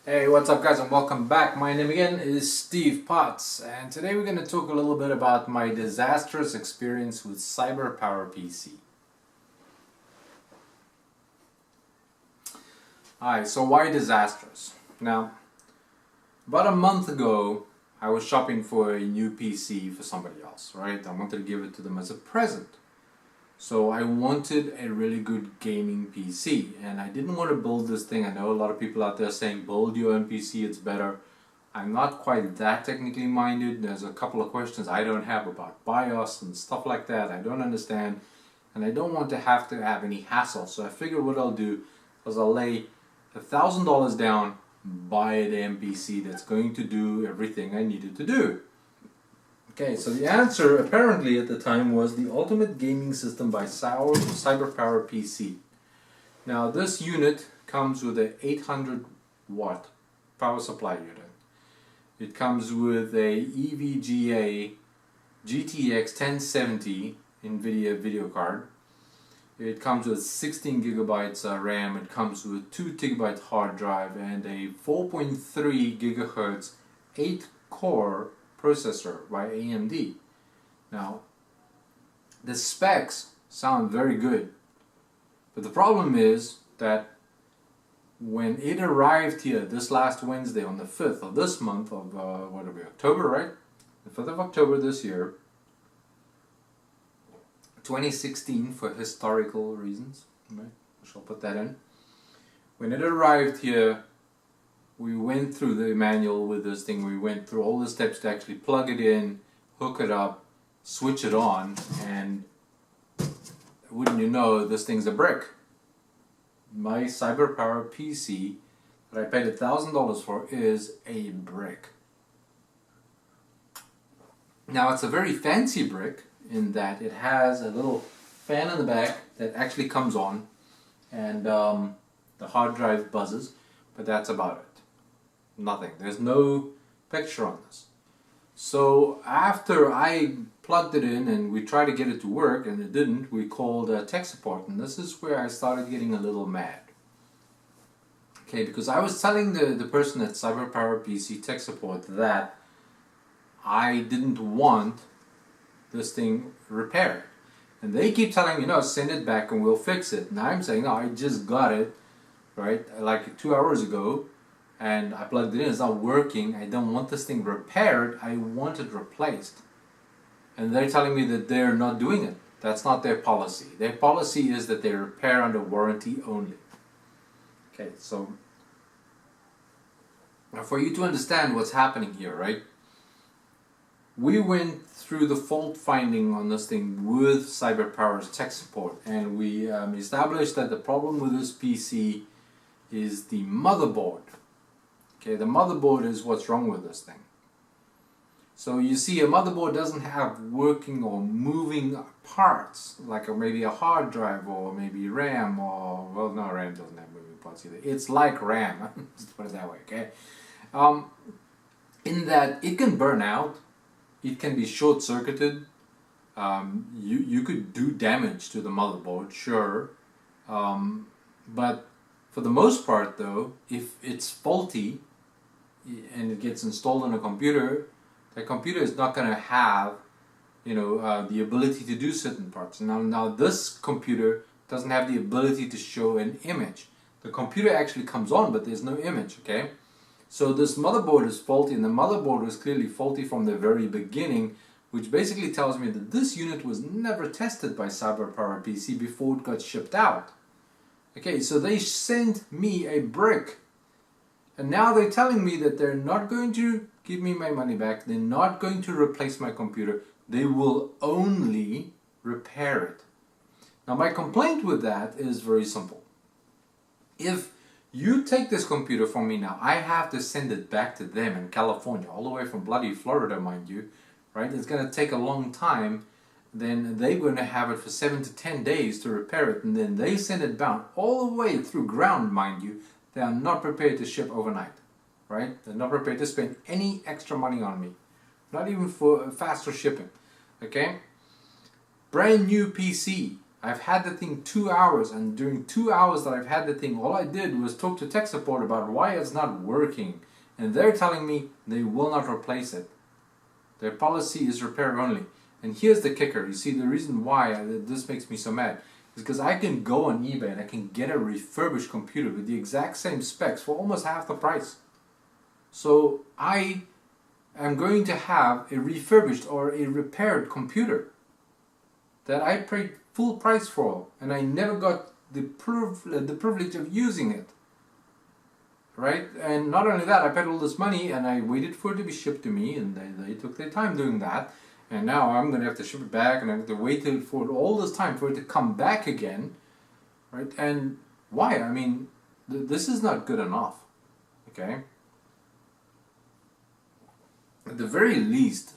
Hey, what's up guys and welcome back. My name again is Steve Potts and today we're going to talk a little bit about my disastrous experience with CyberpowerPC. Alright, so why disastrous? Now, about a month ago I was shopping for a new PC for somebody else, right? I wanted to give it to them as a present. So I wanted a really good gaming PC and I didn't want to build this thing. I know a lot of people out there saying build your own PC, it's better. I'm not quite that technically minded. There's a couple of questions I don't have about BIOS and stuff like that. I don't understand and I don't want to have any hassle. So I figured what I'll do is I'll lay $1,000 down, buy a damn PC that's going to do everything I needed to do. Okay, so the answer apparently at the time was the Ultimate Gaming System by CyberpowerPC. Now this unit comes with an 800 watt power supply unit. It comes with a EVGA GTX 1070 NVIDIA video card. It comes with 16 gigabytes RAM. It comes with 2 gigabyte hard drive and a 4.3 gigahertz 8-core processor by AMD. Now, the specs sound very good, but the problem is that when it arrived here this last Wednesday on the 5th of this month of, what are we, October, right? The 5th of October this year, 2016 for historical reasons, right? I shall put that in. When it arrived here, we went through the manual with this thing. We went through all the steps to actually plug it in, hook it up, switch it on, and wouldn't you know, this thing's a brick. My CyberpowerPC that I paid $1,000 for is a brick. Now it's a very fancy brick in that it has a little fan in the back that actually comes on and the hard drive buzzes, but that's about it. Nothing. There's no picture on this. So after I plugged it in and we tried to get it to work and it didn't, we called tech support, and this is where I started getting a little mad. Okay, because I was telling the person at CyberpowerPC tech support that I didn't want this thing repaired. And they keep telling me, no, send it back and we'll fix it. And I'm saying, no, I just got it, right, like 2 hours ago. And I plugged it in, it's not working, I don't want this thing repaired, I want it replaced. And they're telling me that they're not doing it. That's not their policy. Their policy is that they repair under warranty only. Okay, so now for you to understand what's happening here, right? We went through the fault finding on this thing with CyberPower's tech support, and we established that the problem with this PC is the motherboard. Okay, the motherboard is what's wrong with this thing. So you see, a motherboard doesn't have working or moving parts, like maybe a hard drive or maybe RAM, or, well, no, RAM doesn't have moving parts either. It's like RAM, just put it that way, okay? In that it can burn out, it can be short-circuited, you could do damage to the motherboard, sure, but for the most part though, if it's faulty, and it gets installed on a computer, the computer is not going to have, the ability to do certain parts. Now this computer doesn't have the ability to show an image. The computer actually comes on, but there's no image, okay? So this motherboard is faulty, and the motherboard was clearly faulty from the very beginning, which basically tells me that this unit was never tested by CyberpowerPC before it got shipped out. Okay, so they sent me a brick. And now they're telling me that they're not going to give me my money back, they're not going to replace my computer, they will only repair it. Now my complaint with that is very simple. If you take this computer from me now, I have to send it back to them in California, all the way from bloody Florida, mind you, right? It's going to take a long time. Then they're going to have it for 7 to 10 days to repair it, and then they send it bound all the way through ground, mind you. They are not prepared to ship overnight, right? They're not prepared to spend any extra money on me, not even for faster shipping, okay? Brand new PC, I've had the thing 2 hours, and during 2 hours that I've had the thing, all I did was talk to tech support about why it's not working. And they're telling me they will not replace it. Their policy is repair only. And here's the kicker. You see, the reason why this makes me so mad is because I can go on eBay and I can get a refurbished computer with the exact same specs for almost half the price. So I am going to have a refurbished or a repaired computer that I paid full price for, and I never got the privilege of using it. Right? And not only that, I paid all this money and I waited for it to be shipped to me, and they took their time doing that. And now I'm going to have to ship it back, and I have to wait for it all this time for it to come back again. Right? And why? I mean, this is not good enough. Okay? At the very least,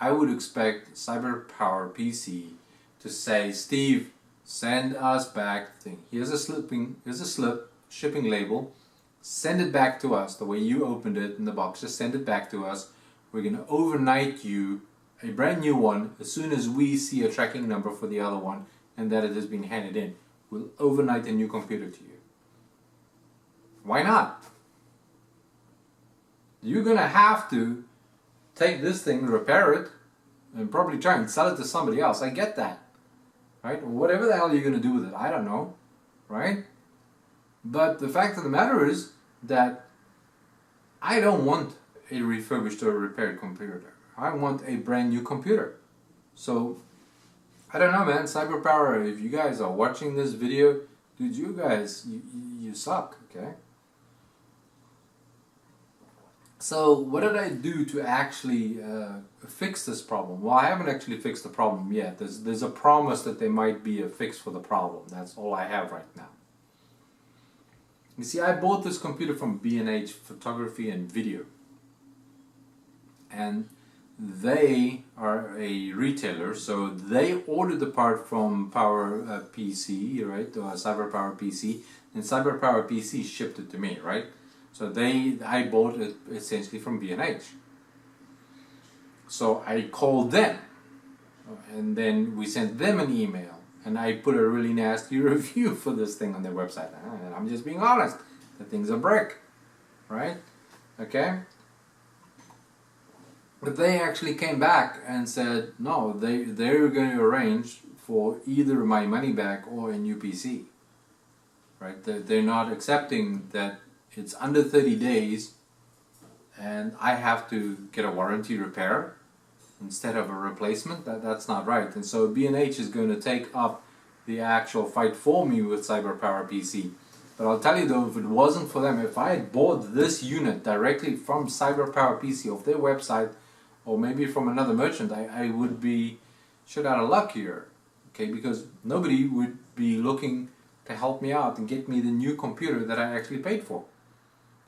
I would expect CyberpowerPC to say, Steve, send us back the thing. Here's a shipping label. Send it back to us the way you opened it in the box. Just send it back to us. We're going to overnight you a brand new one as soon as we see a tracking number for the other one and that it has been handed in. We'll overnight a new computer to you. Why not? You're going to have to take this thing, repair it, and probably try and sell it to somebody else. I get that. Right? Whatever the hell you're going to do with it, I don't know. Right? But the fact of the matter is that I don't want a refurbished or repaired computer. I want a brand new computer. So, I don't know, man. CyberPower, if you guys are watching this video, dude, you guys, you suck, okay? So, what did I do to actually fix this problem? Well, I haven't actually fixed the problem yet. There's a promise that there might be a fix for the problem. That's all I have right now. You see, I bought this computer from B&H Photography and Video. And they are a retailer, so they ordered the part from PowerPC, right, or CyberpowerPC, and CyberpowerPC shipped it to me, right? So I bought it essentially from B&H. So I called them, and then we sent them an email. And I put a really nasty review for this thing on their website. And I'm just being honest. The thing's a brick. Right? Okay? But they actually came back and said, no, they're going to arrange for either my money back or a new PC. Right? They're not accepting that it's under 30 days and I have to get a warranty repair instead of a replacement. That's not right. And so B&H is going to take up the actual fight for me with CyberpowerPC. But I'll tell you though, if it wasn't for them, if I had bought this unit directly from CyberpowerPC off their website, or maybe from another merchant, I would be shit out of luck here. Okay, because nobody would be looking to help me out and get me the new computer that I actually paid for.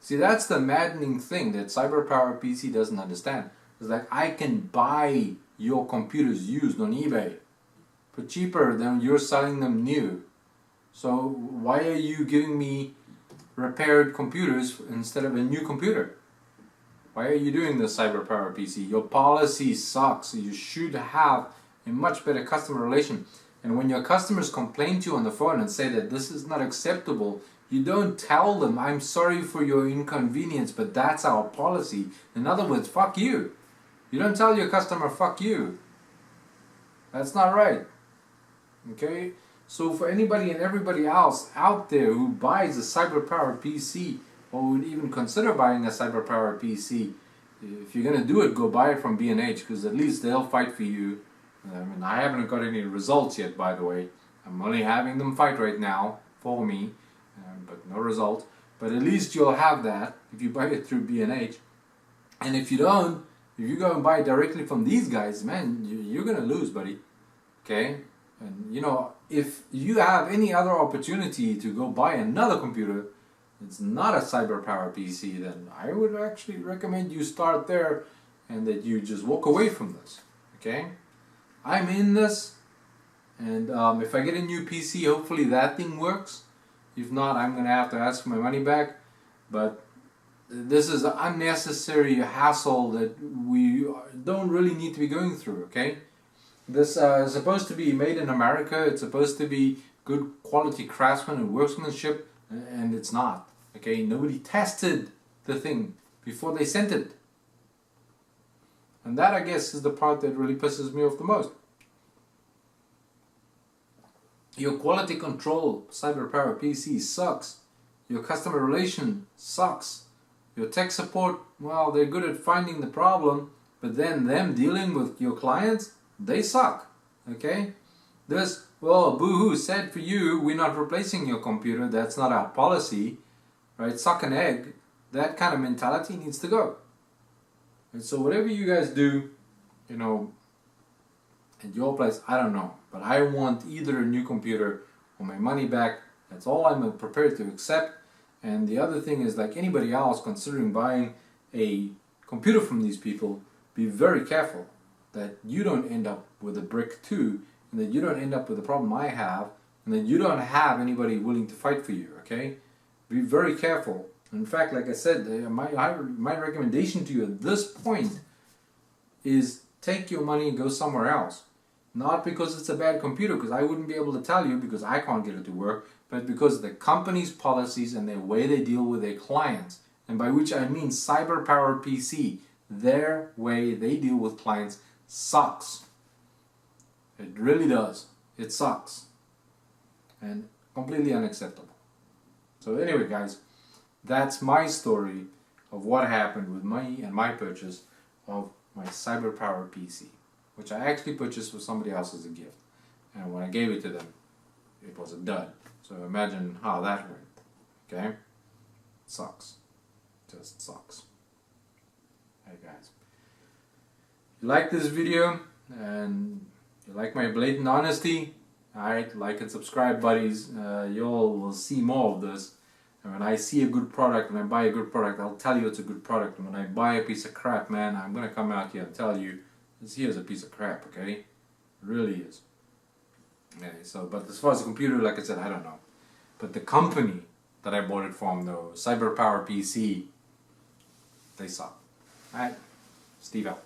See, that's the maddening thing that CyberpowerPC doesn't understand. It's like, I can buy your computers used on eBay for cheaper than you're selling them new. So why are you giving me repaired computers instead of a new computer? Why are you doing this, CyberpowerPC? Your policy sucks. You should have a much better customer relation. And when your customers complain to you on the phone and say that this is not acceptable, you don't tell them, I'm sorry for your inconvenience, but that's our policy. In other words, fuck you. You don't tell your customer, fuck you. That's not right. Okay? So for anybody and everybody else out there who buys a CyberpowerPC or would even consider buying a CyberpowerPC, if you're going to do it, go buy it from B&H, because at least they'll fight for you. I mean, I haven't got any results yet, by the way. I'm only having them fight right now for me, but no result. But at least you'll have that if you buy it through B&H. And if you don't, if you go and buy directly from these guys, man, you're going to lose, buddy. Okay? And, you know, if you have any other opportunity to go buy another computer, it's not a CyberpowerPC, then I would actually recommend you start there and that you just walk away from this. Okay? I'm in this, and if I get a new PC, hopefully that thing works. If not, I'm going to have to ask for my money back. But this is an unnecessary hassle that we don't really need to be going through, okay? This is supposed to be made in America. It's supposed to be good quality craftsman and workmanship, and it's not. Okay, nobody tested the thing before they sent it. And that, I guess, is the part that really pisses me off the most. Your quality control, CyberpowerPC, sucks. Your customer relation sucks. Your tech support, well, they're good at finding the problem, but then them dealing with your clients, they suck. Okay? This, well, boo-hoo, sad for you, we're not replacing your computer, that's not our policy. Right? Suck an egg. That kind of mentality needs to go. And so whatever you guys do, you know, at your place, I don't know. But I want either a new computer or my money back. That's all I'm prepared to accept. And the other thing is, like anybody else considering buying a computer from these people, be very careful that you don't end up with a brick too, and that you don't end up with the problem I have, and that you don't have anybody willing to fight for you, okay? Be very careful. In fact, like I said, my recommendation to you at this point is take your money and go somewhere else. Not because it's a bad computer, because I wouldn't be able to tell you because I can't get it to work, but because the company's policies and the way they deal with their clients, and by which I mean CyberpowerPC, their way they deal with clients sucks. It really does. It sucks. And completely unacceptable. So anyway, guys, that's my story of what happened with me and my purchase of my CyberpowerPC, which I actually purchased for somebody else as a gift. And when I gave it to them, it was a dud. So imagine how that went. Okay? Sucks. Just sucks. Hey guys. If you like this video and you like my blatant honesty, alright, like and subscribe, buddies. You'll will see more of this. And when I see a good product, when I buy a good product, I'll tell you it's a good product. And when I buy a piece of crap, man, I'm going to come out here and tell you, this here is a piece of crap, okay? It really is. Okay, so, but as far as the computer, like I said, I don't know. But the company that I bought it from, though, CyberpowerPC, they suck. Alright, Steve out.